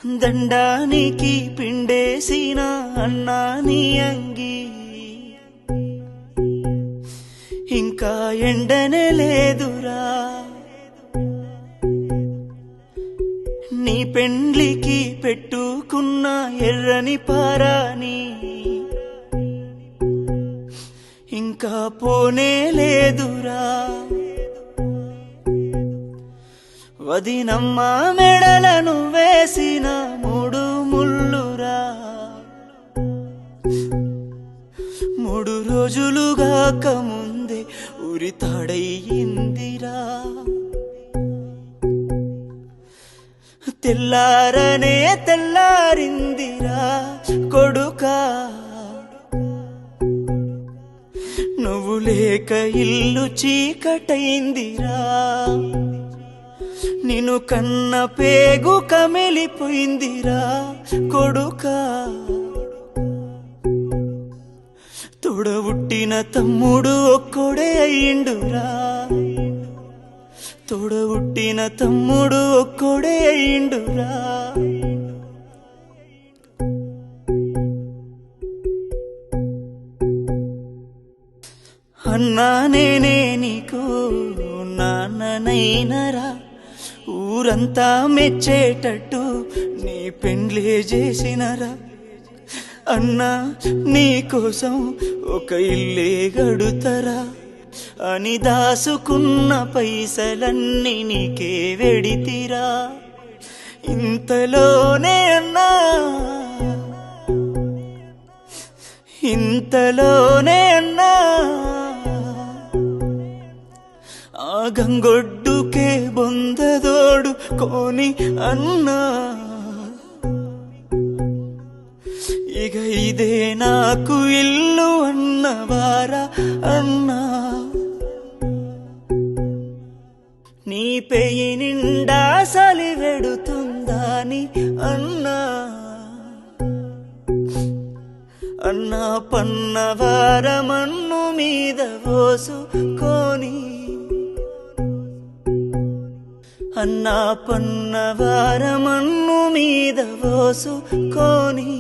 దండానికి పిండేసిన అన్నా నీ అంగి ఇంకా ఎండనే లేదురా నీ పెండ్లికి పెట్టుకున్న ఎర్రని పారాని ఇంకా పోనే లేదురా వదినమ్మ మెడలను వేసిన 3 ముళ్ళురా 3 రోజులుగాక ముందే ఉరితాడయ్యిందిరా తెల్లారనే తెల్లారిందిరా కొడుకా నువ్వు లేక ఇల్లు చీకటైందిరా నిన్ను కన్న పేగు కమిలిపోయిందిరా కొడుకా తోడబుట్టిన తమ్ముడు ఒక్కడే అయ్యిండురా తోడబుట్టిన తమ్ముడు ఒక్కడే అయ్యిండురా అన్నా నేనే నీకు నాన్ననైనరా ఊరంతా మెచ్చేటట్టు నీ పెండ్లే చేసినరా అన్నా నీ కోసం ఒక ఇల్లే గడుతరా అని దాసుకున్న పైసలన్నీ నీకే వెడితిరా ఇంతలోనే అన్నా ఇంతలోనే అన్నా ఆ గంగొడ్డుకే బొందదోడు కోని అన్నా ఇక ఇదే నాకు ఇల్లు అన్నవారా అన్నా నీ పెయి నిండా సలి వెడుతుందాని అన్నా అన్నా పన్నవారమన్ను మీద పోసుకొని అన్నా పన్నవారమన్ను మీద పోసుకొని